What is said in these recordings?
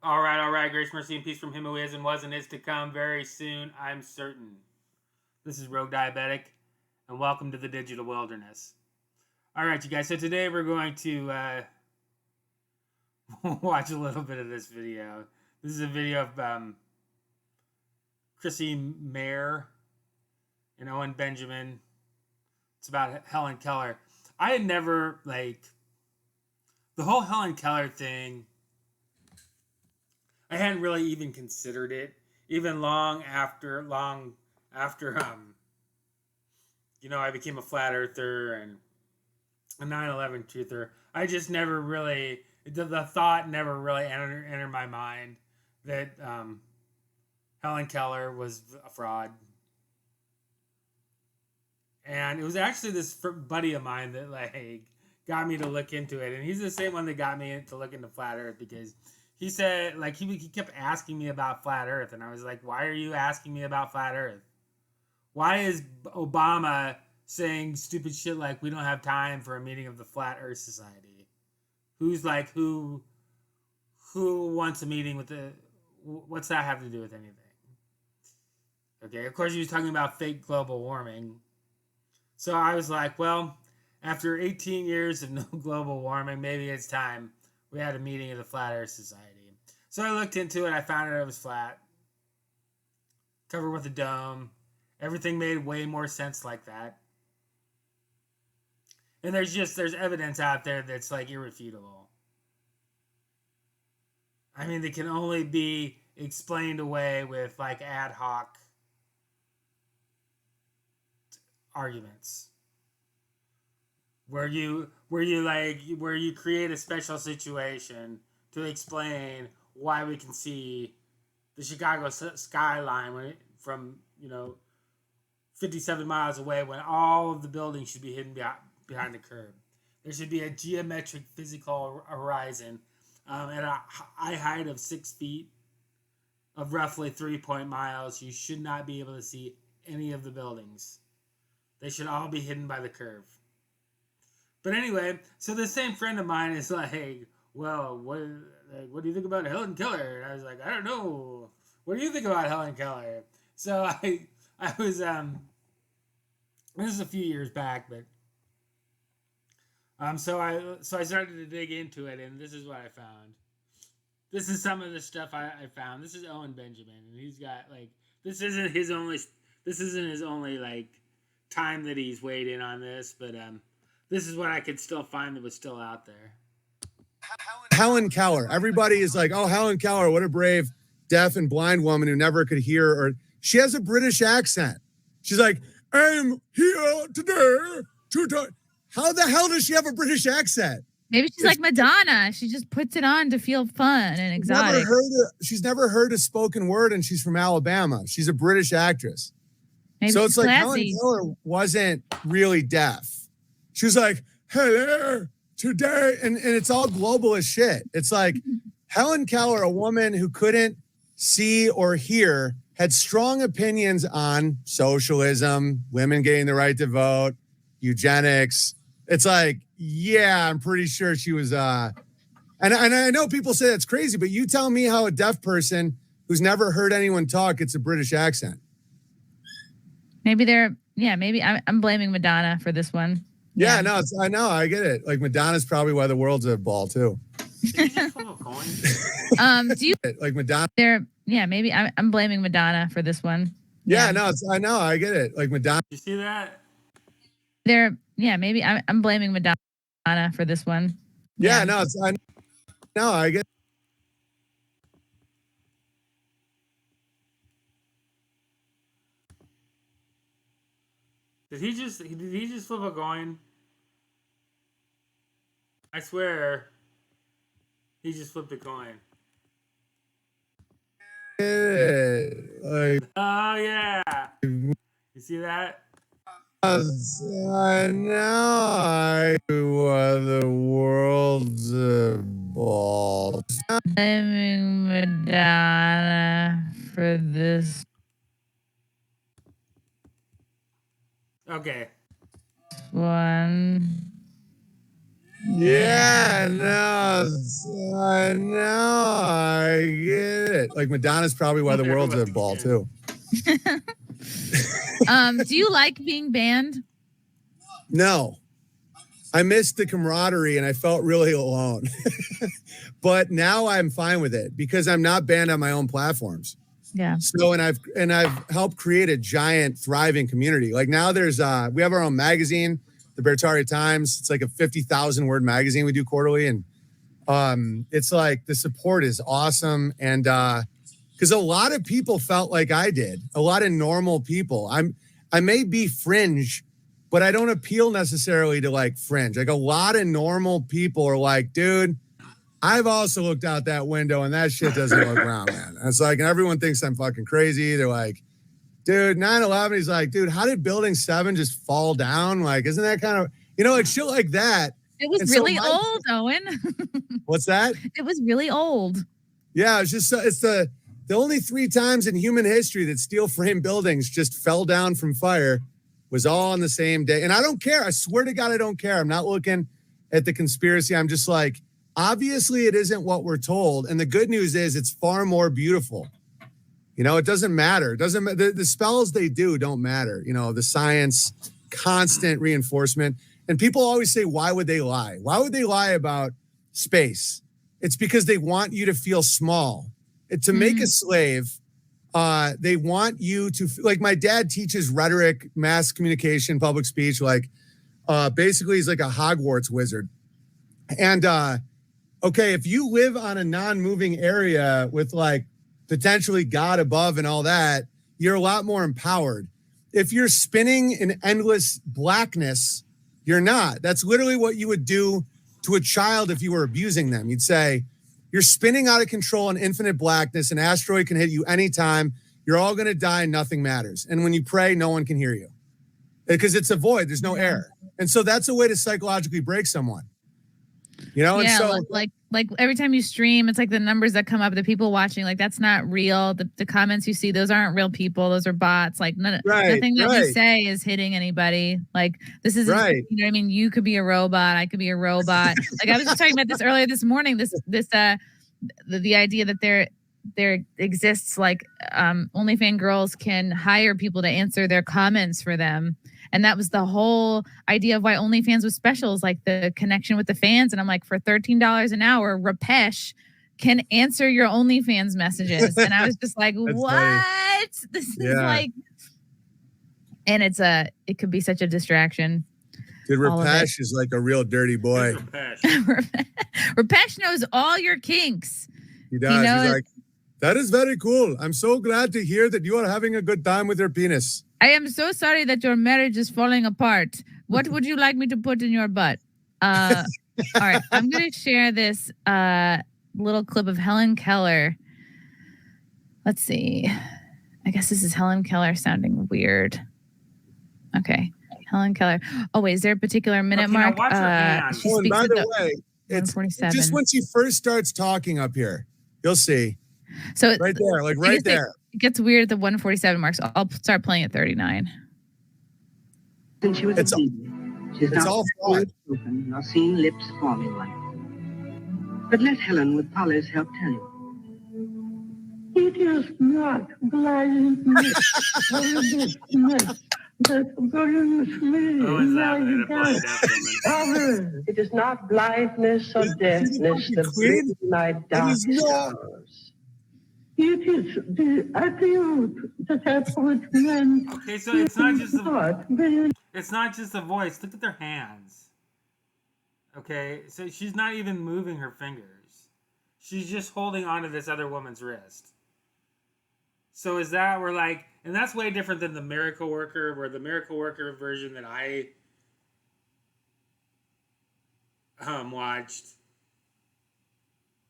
All right. Grace, mercy, and peace from him who is and was and is to come very soon, I'm certain. This is Rogue Diabetic, and welcome to the digital wilderness. All right, you guys. So today we're going to watch a little bit of this video. This is a video of Chrissy Mayr and Owen Benjamin. It's about Helen Keller. I had never, the whole Helen Keller thing, I hadn't really even considered it, even long after I became a flat earther and a 9/11 truther. I just never really, the thought never really entered my mind that Helen Keller was a fraud. And it was actually this buddy of mine that got me to look into it, and he's the same one that got me to look into flat Earth, because he said, he kept asking me about flat Earth, and I was like, why are you asking me about flat Earth? Why is Obama saying stupid shit like we don't have time for a meeting of the Flat Earth Society? Who wants a meeting with what's that have to do with anything? Okay, of course he was talking about fake global warming. So I was like, well, after 18 years of no global warming, maybe it's time we had a meeting of the Flat Earth Society. So I looked into it. I found out it was flat, covered with a dome. Everything made way more sense like that. And there's evidence out there that's irrefutable. I mean, they can only be explained away with ad hoc arguments where you create a special situation to explain why we can see the Chicago skyline from 57 miles away, when all of the buildings should be hidden behind the curb. There should be a geometric physical horizon at a high height of 6 feet of roughly 3 miles. You should not be able to see any of the buildings. They should all be hidden by the curve. But anyway, so the same friend of mine is like, well, what do you think about Helen Keller? And I was like, I don't know. What do you think about Helen Keller? So I was, this is a few years back, but, so I started to dig into it, and this is what I found. This is some of the stuff I found. This is Owen Benjamin, and he's got, this isn't his only time that he's weighed in on this, but this is what I could still find that was still out there. Helen Keller. Everybody is like, oh, Helen Keller, what a brave deaf and blind woman who never could hear. Or she has a British accent. She's like, I'm here today to talk. How the hell does she have a British accent? Maybe she's like Madonna. She just puts it on to feel fun and exotic. She's never heard a spoken word, and she's from Alabama. She's a British actress. Maybe so it's like Helen Keller wasn't really deaf. She was like, hello, today. And it's all global as shit. It's like Helen Keller, a woman who couldn't see or hear, had strong opinions on socialism, women getting the right to vote, eugenics. It's like, yeah, I'm pretty sure she was, and I know people say that's crazy, but you tell me how a deaf person who's never heard anyone talk gets a British accent. Maybe I'm blaming Madonna for this one. Yeah, no, I know, I get it. Like Madonna's probably why the world's a ball too. Do you like Madonna? Maybe I'm blaming Madonna for this one. Yeah, no, I know, I get it. Like Madonna. You see that? Maybe I'm blaming Madonna for this one. Yeah, no, I get it. Did he just flip a coin? I swear, he just flipped a coin. Oh yeah, you see that? I know the world's a ball. Blaming Madonna for this Okay. one. Yeah, no, I get it. Like Madonna's probably why the world's a ball too. Do you like being banned? No, I missed the camaraderie and I felt really alone. But now I'm fine with it because I'm not banned on my own platforms. Yeah. So and I've helped create a giant thriving community. Like now there's we have our own magazine, the Bertari Times. It's like a 50,000 word magazine we do quarterly, and it's like the support is awesome. And because a lot of people felt like I did, a lot of normal people. I may be fringe, but I don't appeal necessarily to like fringe. Like a lot of normal people are like, dude, I've also looked out that window and that shit doesn't look around, man. And it's like, and everyone thinks I'm fucking crazy. They're like, dude, 9/11. He's like, dude, how did Building 7 just fall down? Like, isn't that kind of, like shit like that? It was really old, Owen. What's that? It was really old. Yeah, it's just, it's the only 3 times in human history that steel frame buildings just fell down from fire was all on the same day. And I don't care. I swear to God, I don't care. I'm not looking at the conspiracy. I'm just like, obviously it isn't what we're told. And the good news is it's far more beautiful. It doesn't matter. It doesn't matter. The spells they do don't matter. The science, constant reinforcement. And people always say, why would they lie? Why would they lie about space? It's because they want you to feel small. To make a slave, they want you to, like my dad teaches rhetoric, mass communication, public speech. Like basically he's like a Hogwarts wizard. And okay, if you live on a non-moving area with like potentially God above and all that, you're a lot more empowered. If you're spinning in endless blackness, you're not. That's literally what you would do to a child if you were abusing them. You'd say, you're spinning out of control in infinite blackness. An asteroid can hit you anytime. You're all going to die and nothing matters. And when you pray, no one can hear you because it's a void. There's no air. And so that's a way to psychologically break someone. Yeah, and so like every time you stream, it's like the numbers that come up, the people watching, like that's not real. The comments you see, those aren't real people. Those are bots. Like nothing that we say is hitting anybody. Like this is right. You know what I mean? You could be a robot. I could be a robot. Like I was just talking about this earlier this morning. The idea that there exists like OnlyFans girls can hire people to answer their comments for them. And that was the whole idea of why OnlyFans was special, is like the connection with the fans. And I'm like, for $13 an hour, Rapesh can answer your OnlyFans messages. And I was just like, what? Funny. This is like, and it could be such a distraction. Dude, Rapesh is like a real dirty boy. Rapesh knows all your kinks. He does. He's like, that is very cool. I'm so glad to hear that you are having a good time with your penis. I am so sorry that your marriage is falling apart. What would you like me to put in your butt? All right. I'm going to share this little clip of Helen Keller. Let's see. I guess this is Helen Keller sounding weird. Okay. Helen Keller. Oh, wait. Is there a particular minute mark? She speaks by the way, it's just when she first starts talking up here. You'll see. So right there, like right there. It gets weird at the 147 mark, so I'll start playing at 39. Since she was it's a baby, she's it's all fraud. Spoken, nor seen lips forming one. But let Helen, with Polly's help, tell you. It is not blindness. It is not blindness or deafness that brings my dark sorrows. It is the attitude that I put men. Okay, so it's not just the voice. Look at their hands. Okay, so she's not even moving her fingers. She's just holding onto this other woman's wrist. So is that we're like, and that's way different than the Miracle Worker, where the Miracle Worker version that I watched.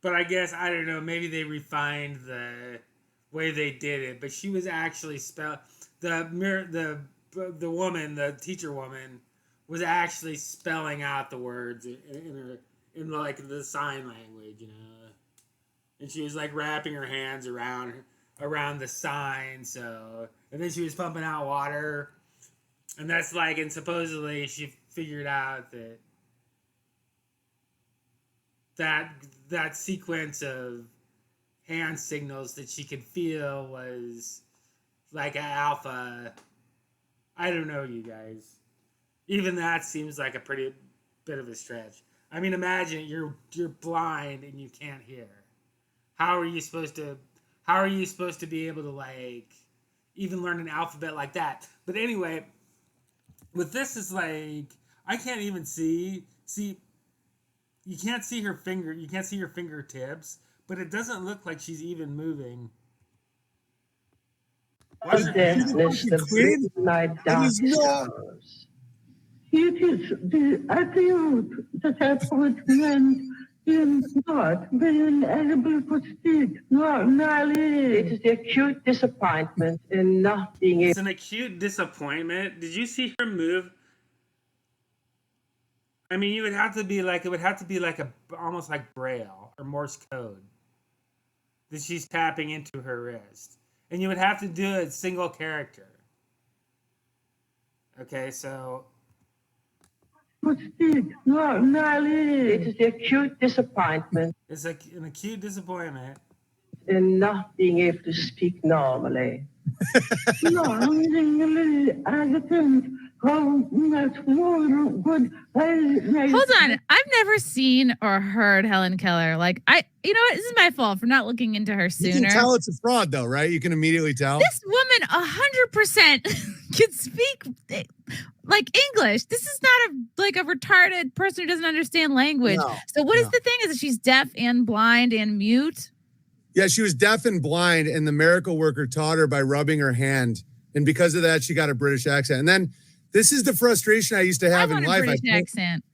But I guess, I don't know, maybe they refined the way they did it. But she was actually the woman, the teacher woman, was actually spelling out the words in like the sign language, And she was like wrapping her hands around the sign, and then she was pumping out water. And that's like, and supposedly she figured out that that that sequence of hand signals that she could feel was like an alpha. I don't know, you guys. Even that seems like a pretty bit of a stretch. I mean, imagine you're blind and you can't hear. How are you supposed to be able to like even learn an alphabet like that? But anyway, with this is like I can't even see you can't see her finger, you can't see her fingertips, but it doesn't look like she's even moving. What's her deafness, the midnight dark stars. It is the attitude that I put men in not being able to speak normally. It is the acute disappointment in not being able. It's an acute disappointment. Did you see her move? I mean, it would have to be like a almost like Braille or Morse code that she's tapping into her wrist, and you would have to do it single character. Okay, so. Normally, it is the acute disappointment. It's like an acute disappointment in not being able to speak normally. Normally, I think how much more good. Hold on, I've never seen or heard Helen Keller. Like you know what? This is my fault for not looking into her sooner. You can tell it's a fraud, though, right? You can immediately tell. This woman 100% can speak like English. This is not a retarded person who doesn't understand language. No, so what is the thing? Is that she's deaf and blind and mute? Yeah, she was deaf and blind, and the miracle worker taught her by rubbing her hand, and because of that, she got a British accent. And then this is the frustration I used to have in life. British accent.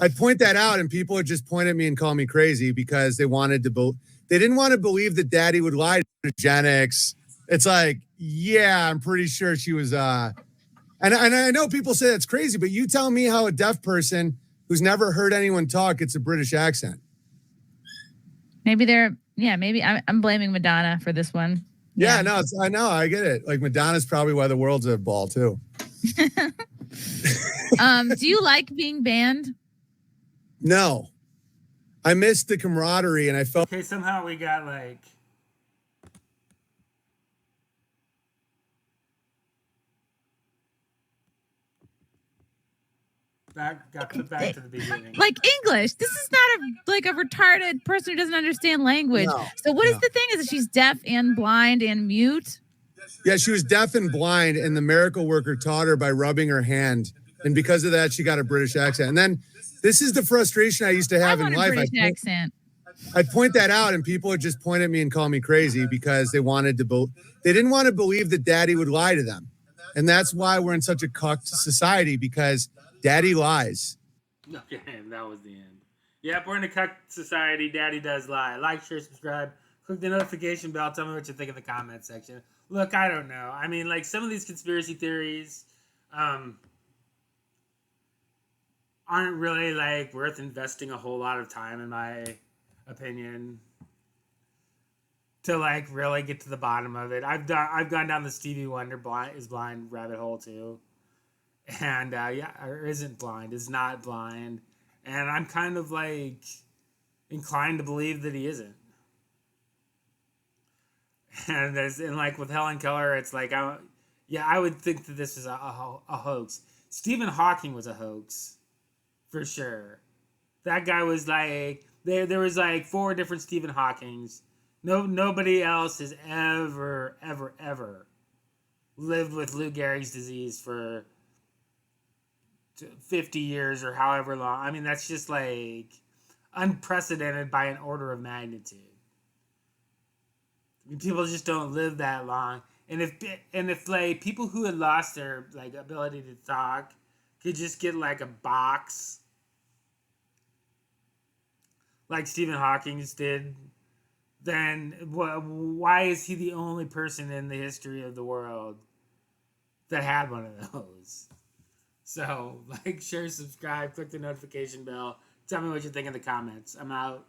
I'd point that out, and people would just point at me and call me crazy because they didn't want to believe that Daddy would lie to eugenics. It's like, yeah, I'm pretty sure she was. And I know people say that's crazy, but you tell me how a deaf person who's never heard anyone talk gets a British accent. Maybe I'm blaming Madonna for this one. Yeah, no, I know, I get it. Like Madonna's probably why the world's a ball too. Do you like being banned? No, I missed the camaraderie, and I felt. Okay, somehow we got like. Got put back to the beginning. Like English. This is not a retarded person who doesn't understand language. No, so what is the thing? Is that she's deaf and blind and mute? Yeah, she was deaf and blind, and the miracle worker taught her by rubbing her hand, and because of that, she got a British accent. And then this is the frustration I used to have in life. I'd point that out, and people would just point at me and call me crazy because they didn't want to believe that Daddy would lie to them, and that's why we're in such a cucked society, because Daddy lies. Okay, that was the end. Yep, we're in a cucked society. Daddy does lie. Like, share, subscribe. Click the notification bell. Tell me what you think in the comment section. Look, I don't know. I mean, like, some of these conspiracy theories aren't really, like, worth investing a whole lot of time, in my opinion, to, like, really get to the bottom of it. I've gone down the Stevie Wonder blind rabbit hole, too. And, or isn't blind, is not blind. And I'm kind of, like, inclined to believe that he isn't. And like with Helen Keller, it's like, I would think that this is a hoax. Stephen Hawking was a hoax, for sure. That guy was like, there was like 4 different Stephen Hawkings. Nobody else has ever lived with Lou Gehrig's disease for 50 years or however long. I mean, that's just like unprecedented by an order of magnitude. I mean, people just don't live that long. And if like people who had lost their like ability to talk could just get like a box like Stephen Hawking did, then why is he the only person in the history of the world that had one of those? So, like, share, subscribe, click the notification bell. Tell me what you think in the comments. I'm out.